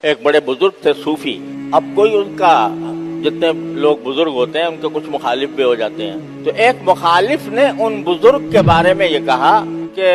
ایک بڑے بزرگ تھے صوفی. اب کوئی ان کا جتنے لوگ بزرگ ہوتے ہیں ان کے کچھ مخالف بھی ہو جاتے ہیں. تو ایک مخالف نے ان بزرگ کے بارے میں یہ کہا کہ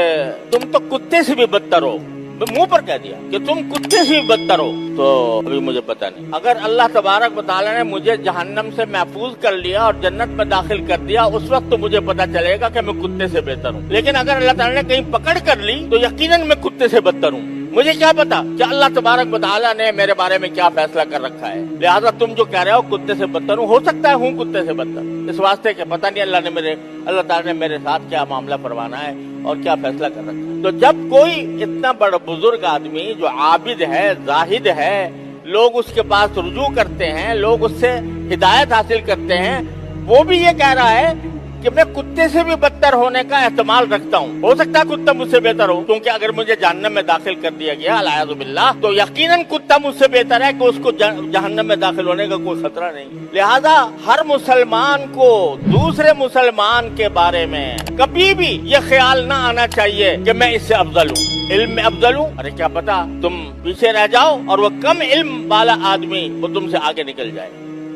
تم تو کتے سے بھی بدتر ہو. منہ پر کہہ دیا کہ تم کتے سے بھی بدتر ہو. تو ابھی مجھے پتا نہیں, اگر اللہ تبارک و تعالیٰ نے مجھے جہنم سے محفوظ کر لیا اور جنت میں داخل کر دیا, اس وقت تو مجھے پتا چلے گا کہ میں کتے سے بہتر ہوں. لیکن اگر اللہ تعالیٰ نے کہیں پکڑ کر لی تو یقیناً میں کتے سے بدتر ہوں. مجھے کیا پتا کہ اللہ تبارک و تعالیٰ نے میرے بارے میں کیا فیصلہ کر رکھا ہے. لہٰذا تم جو کہہ رہے ہو کتے سے بدتر ہوں, ہو سکتا ہے ہوں کتے سے بدتر, اس واسطے کہ پتہ نہیں اللہ تعالیٰ نے میرے ساتھ کیا معاملہ فرمانا ہے اور کیا فیصلہ کر رکھا ہے. تو جب کوئی اتنا بڑا بزرگ آدمی جو عابد ہے, زاہد ہے, لوگ اس کے پاس رجوع کرتے ہیں, لوگ اس سے ہدایت حاصل کرتے ہیں, وہ بھی یہ کہہ رہا ہے کہ میں کتے سے بھی بدتر ہونے کا احتمال رکھتا ہوں. ہو سکتا ہے کتا مجھ سے بہتر ہو, کیونکہ اگر مجھے جہنم میں داخل کر دیا گیا العیاذ باللہ تو یقیناً کتا مجھ سے بہتر ہے کہ اس کو جہنم میں داخل ہونے کا کوئی خطرہ نہیں. لہذا ہر مسلمان کو دوسرے مسلمان کے بارے میں کبھی بھی یہ خیال نہ آنا چاہیے کہ میں اس سے افضل ہوں, علم میں افضل ہوں. ارے کیا پتا تم پیچھے رہ جاؤ اور وہ کم علم والا آدمی وہ تم سے آگے نکل جائے.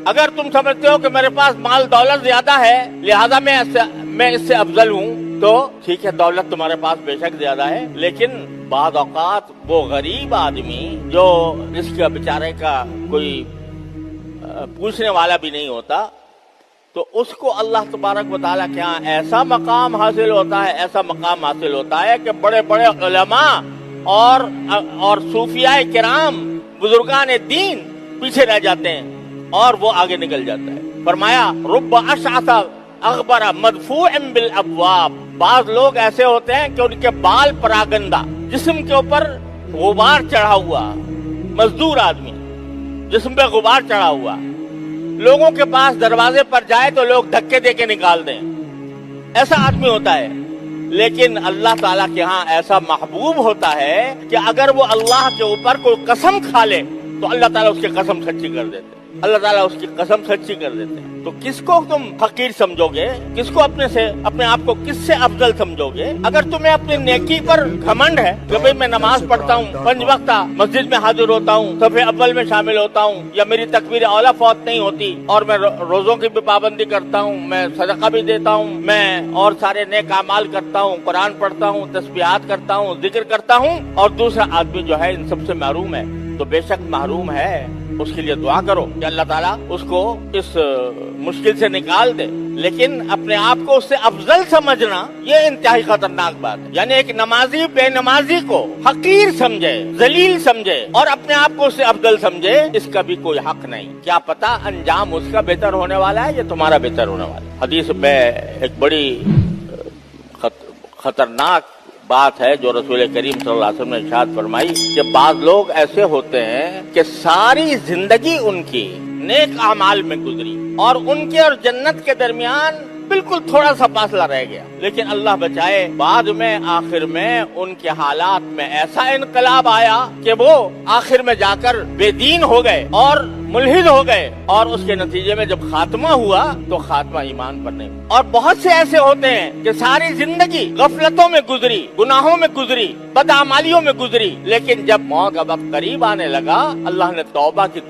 اگر تم سمجھتے ہو کہ میرے پاس مال دولت زیادہ ہے لہذا میں اس سے افضل ہوں, تو ٹھیک ہے, دولت تمہارے پاس بے شک زیادہ ہے, لیکن بعض اوقات وہ غریب آدمی جو جس کا بیچارے کا کوئی پوچھنے والا بھی نہیں ہوتا, تو اس کو اللہ تبارک و تعالیٰ کے ہاں ایسا مقام حاصل ہوتا ہے کہ بڑے بڑے علماء اور صوفیاء کرام بزرگان دین پیچھے رہ جاتے ہیں اور وہ آگے نکل جاتا ہے. فرمایا رب اشعث اغبر مدفوع بالابواب, بعض لوگ ایسے ہوتے ہیں کہ ان کے بال پراگندہ, جسم کے اوپر غبار چڑھا ہوا, مزدور آدمی جسم پہ غبار چڑھا ہوا, لوگوں کے پاس دروازے پر جائے تو لوگ دھکے دے کے نکال دیں, ایسا آدمی ہوتا ہے. لیکن اللہ تعالیٰ کے ہاں ایسا محبوب ہوتا ہے کہ اگر وہ اللہ کے اوپر کوئی قسم کھا لے تو اللہ تعالیٰ اس کی قسم سچی کر دیتے, اللہ تعالیٰ اس کی قسم سچی کر دیتے ہیں. تو کس کو تم حقیر سمجھو گے, کس کو اپنے آپ کو کس سے افضل سمجھو گے؟ اگر تمہیں اپنی نیکی پر گھمنڈ ہے کہ بھئی میں نماز پڑھتا ہوں, 5 وقت مسجد میں حاضر ہوتا ہوں, صف اول میں شامل ہوتا ہوں, یا میری تکبیر اولیٰ فوت نہیں ہوتی, اور میں روزوں کی بھی پابندی کرتا ہوں, میں صدقہ بھی دیتا ہوں, میں اور سارے نیک اعمال کرتا ہوں, قرآن پڑھتا ہوں, تسبیحات کرتا ہوں, ذکر کرتا ہوں, اور دوسرا آدمی جو ہے ان سب سے محروم ہے, تو بے شک محروم ہے, اس کے لیے دعا کرو کہ اللہ تعالیٰ اس کو اس مشکل سے نکال دے. لیکن اپنے آپ کو اس سے افضل سمجھنا یہ انتہائی خطرناک بات ہے. یعنی ایک نمازی بے نمازی کو حقیر سمجھے, ذلیل سمجھے اور اپنے آپ کو اس سے افضل سمجھے, اس کا بھی کوئی حق نہیں. کیا پتا انجام اس کا بہتر ہونے والا ہے یا تمہارا بہتر ہونے والا ہے. حدیث میں ایک بڑی خطرناک بات ہے جو رسول کریم صلی اللہ علیہ وسلم نے ارشاد فرمائی کہ بعض لوگ ایسے ہوتے ہیں کہ ساری زندگی ان کی نیک اعمال میں گزری اور ان کے اور جنت کے درمیان بالکل تھوڑا سا فاصلہ رہ گیا, لیکن اللہ بچائے بعد میں آخر میں ان کے حالات میں ایسا انقلاب آیا کہ وہ آخر میں جا کر بے دین ہو گئے اور ملحد ہو گئے, اور اس کے نتیجے میں جب خاتمہ ہوا تو خاتمہ ایمان پر نہیں. اور بہت سے ایسے ہوتے ہیں کہ ساری زندگی غفلتوں میں گزری, گناہوں میں گزری, بدعمالیوں میں گزری, لیکن جب موت کا وقت قریب آنے لگا اللہ نے توبہ کی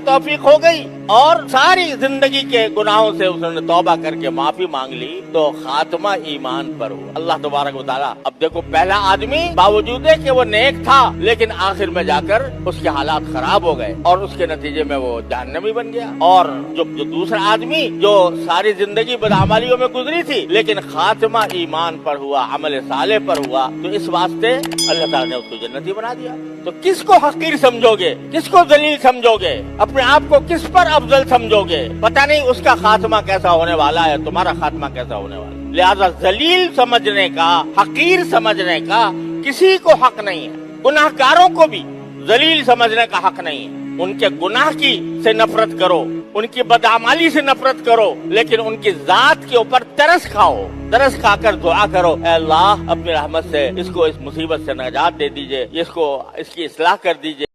توفیق ہو گئی اور ساری زندگی کے گناہوں سے اس نے توبہ کر کے معافی مانگ لی تو خاتمہ ایمان پر ہوا. اللہ تبارک و تعالیٰ, اب دیکھو پہلا آدمی باوجود ہے کہ وہ نیک تھا لیکن آخر میں جا کر اس کے حالات خراب ہو گئے اور اس کے نتیجے میں وہ جہنمی بن گیا, اور جو دوسرا آدمی جو ساری زندگی بدعمالیوں میں گزری تھی لیکن خاتمہ ایمان پر ہوا, عمل صالح پر ہوا, تو اس واسطے اللہ تعالیٰ نے اس کو جنتی بنا دیا. تو کس کو حقیر سمجھو گے, کس کو ذلیل سمجھو گے, اپنے آپ کو کس پر افضل سمجھو گے؟ پتہ نہیں اس کا خاتمہ کیسا ہونے والا ہے, تمہارا خاتمہ کیسا ہونے والا ہے. لہذا ذلیل سمجھنے کا, حقیر سمجھنے کا کسی کو حق نہیں ہے. گناہ گاروں کو بھی ذلیل سمجھنے کا حق نہیں ہے. ان کے گناہ کی سے نفرت کرو, ان کی بدعمالی سے نفرت کرو, لیکن ان کی ذات کے اوپر ترس کھاؤ, ترس کھا کر دعا کرو, اے اللہ اپنی رحمت سے اس کو اس مصیبت سے نجات دے دیجئے, اس کی اصلاح کر دیجئے.